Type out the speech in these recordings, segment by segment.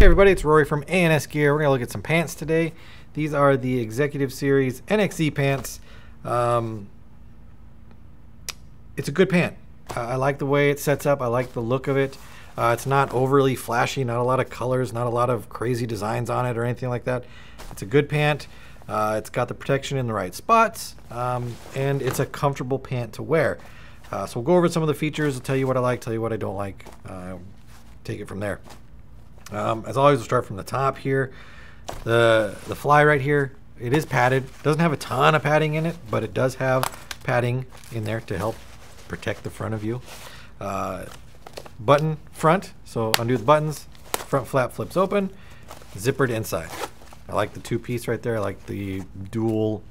everybody, it's Rory from ANSgear. We're going to look at some pants today. These are the Executive Series NXE pants. It's a good pant. I like the way it sets up. I like the look of it. It's not overly flashy, not a lot of colors, not a lot of crazy designs on it or anything like that. It's a good pant. It's got the protection in the right spots, and it's a comfortable pant to wear. So we'll go over some of the features. I'll tell you what I like, tell you what I don't like. Take it from there. As always, we'll start from the top here. The fly right here, it is padded. Doesn't have a ton of padding in it, but it does have padding in there to help protect the front of you. Button front, so undo the buttons. Front flap flips open. Zippered inside. I like the two-piece right there. I like the dual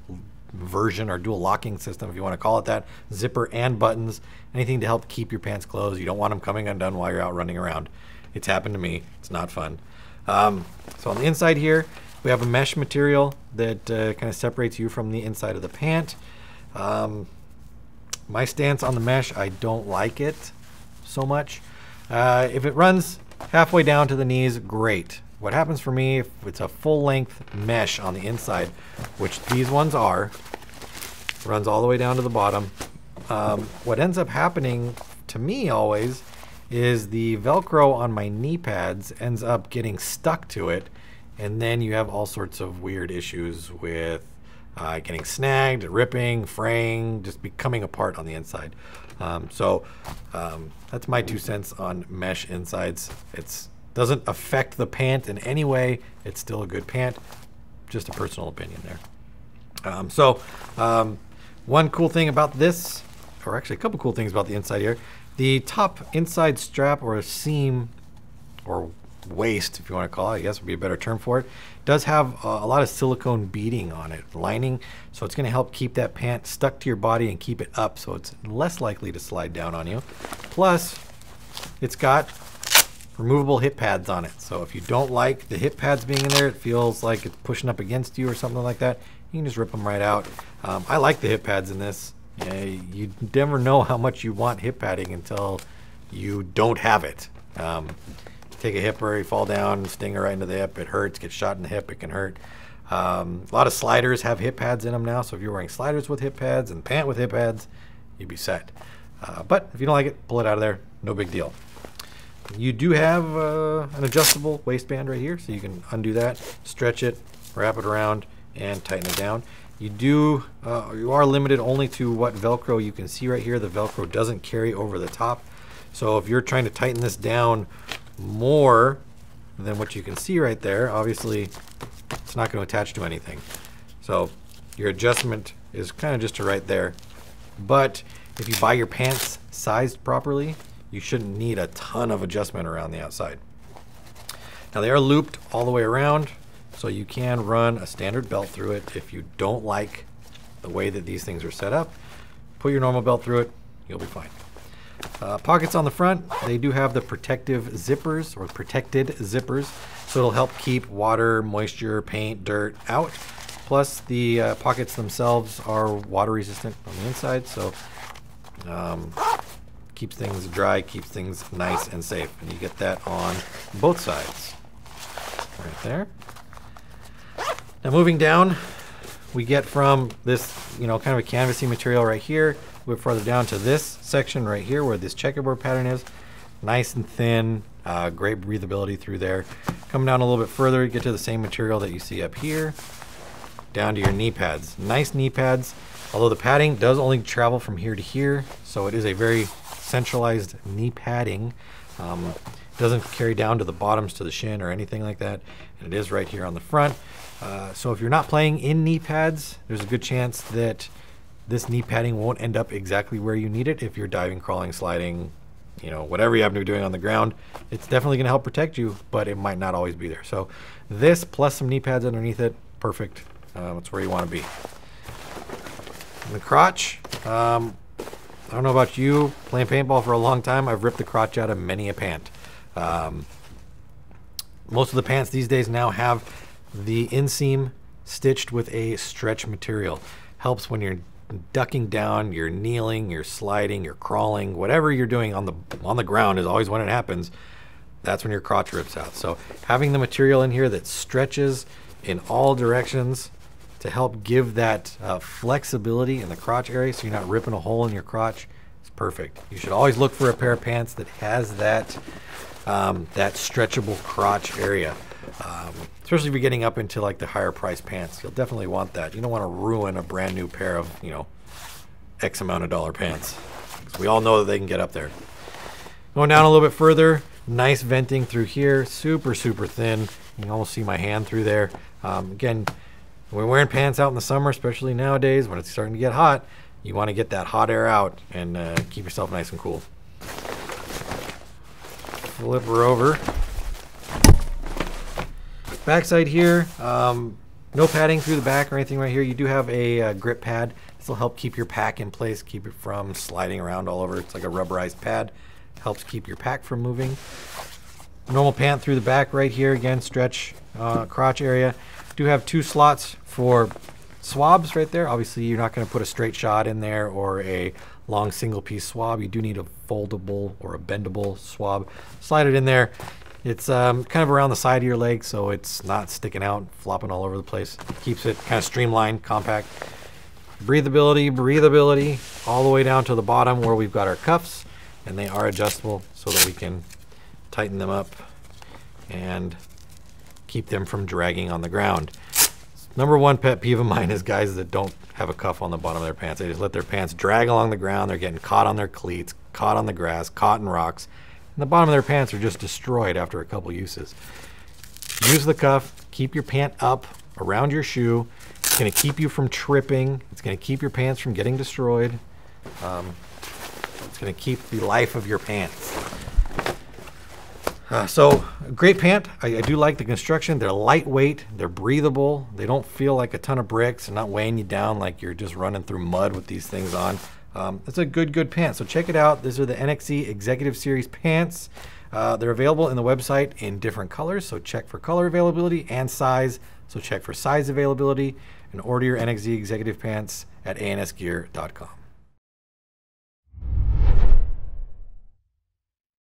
version or dual locking system, if you want to call it that. Zipper and buttons. Anything to help keep your pants closed. You don't want them coming undone while you're out running around. It's happened to me. It's not fun. So on the inside here, we have a mesh material that kind of separates you from the inside of the pant. My stance on the mesh, I don't like it so much. If it runs halfway down to the knees, great. What happens for me, if it's a full-length mesh on the inside, which these ones are, runs all the way down to the bottom, what ends up happening to me always is the Velcro on my knee pads ends up getting stuck to it, and then you have all sorts of weird issues with getting snagged, ripping, fraying, just coming apart on the inside. That's my 2 cents on mesh insides. It doesn't affect the pant in any way. It's still a good pant. Just a personal opinion there. One cool thing about this, or actually a couple cool things about the inside here, the top inside strap or seam or waist, if you want to call it, I guess would be a better term for it, does have a lot of silicone beading on it, lining, so it's going to help keep that pant stuck to your body and keep it up so it's less likely to slide down on you. Plus, it's got removable hip pads on it, so if you don't like the hip pads being in there, it feels like it's pushing up against you or something like that, you can just rip them right out. I like the hip pads in this. You never know how much you want hip padding until you don't have it. Take a hipper, you fall down, stinger right into the hip, it hurts, get shot in the hip, it can hurt. A lot of sliders have hip pads in them now, so if you're wearing sliders with hip pads and pant with hip pads, you'd be set. But if you don't like it, pull it out of there, no big deal. You do have an adjustable waistband right here, so you can undo that, stretch it, wrap it around, and tighten it down. You are limited only to what Velcro you can see right here. The Velcro doesn't carry over the top. So if you're trying to tighten this down more than what you can see right there, obviously it's not going to attach to anything. So your adjustment is kind of just to right there. But if you buy your pants sized properly, you shouldn't need a ton of adjustment around the outside. Now they are looped all the way around, so you can run a standard belt through it. If you don't like the way that these things are set up, put your normal belt through it, you'll be fine. Pockets on the front, they do have the protective zippers or protected zippers, so it'll help keep water, moisture, paint, dirt out. Plus the pockets themselves are water resistant on the inside, so keeps things dry, keeps things nice and safe. And you get that on both sides. Right there. Now moving down, we get from this, kind of a canvasy material right here, a bit further down to this section right here where this checkerboard pattern is. Nice and thin, great breathability through there. Coming down a little bit further, you get to the same material that you see up here, down to your knee pads. Nice knee pads, although the padding does only travel from here to here, so it is a very centralized knee padding. Doesn't carry down to the bottoms to the shin or anything like that, and it is right here on the front. So if you're not playing in knee pads, there's a good chance that this knee padding won't end up exactly where you need it. If you're diving, crawling, sliding, whatever you happen to be doing on the ground, it's definitely going to help protect you, but it might not always be there. So this plus some knee pads underneath it, perfect. That's where you want to be. And the crotch, I don't know about you, playing paintball for a long time, I've ripped the crotch out of many a pant. Most of the pants these days now have the inseam stitched with a stretch material. Helps when you're ducking down, you're kneeling, you're sliding, you're crawling, whatever you're doing on the ground is always when it happens. that's when your crotch rips out. So having the material in here that stretches in all directions to help give that flexibility in the crotch area so you're not ripping a hole in your crotch is perfect. You should always look for a pair of pants that has that that stretchable crotch area. Especially if you're getting up into like the higher price pants, you'll definitely want that. You don't want to ruin a brand new pair of, you know, X amount of dollar pants. Because we all know that they can get up there. Going down a little bit further, nice venting through here, super, super thin. You can almost see my hand through there. Again, when we're wearing pants out in the summer, especially nowadays when it's starting to get hot, you want to get that hot air out and keep yourself nice and cool. Flip her over. Backside here, no padding through the back or anything right here. You do have a grip pad. This will help keep your pack in place, keep it from sliding around all over. It's like a rubberized pad. Helps keep your pack from moving. Normal pant through the back right here. Again, stretch crotch area. Do have 2 slots for swabs right there. Obviously, you're not going to put a straight shot in there or a long single piece swab. You do need a foldable or a bendable swab. Slide it in there. It's kind of around the side of your leg, so it's not sticking out, flopping all over the place. Keeps it kind of streamlined, compact. Breathability, all the way down to the bottom where we've got our cuffs, and they are adjustable so that we can tighten them up and keep them from dragging on the ground. Number one pet peeve of mine is guys that don't have a cuff on the bottom of their pants. They just let their pants drag along the ground. They're getting caught on their cleats, caught on the grass, caught in rocks. And the bottom of their pants are just destroyed after a couple uses. Use the cuff, keep your pant up around your shoe. It's going to keep you from tripping. It's going to keep your pants from getting destroyed. It's going to keep the life of your pants. So great pant. I do like the construction. They're lightweight. They're breathable. They don't feel like a ton of bricks and not weighing you down like you're just running through mud with these things on. It's a good pant. So check it out. These are the NXE Executive Series pants. They're available in the website in different colors. So check for color availability and size. So check for size availability and order your NXE Executive pants at ANSgear.com.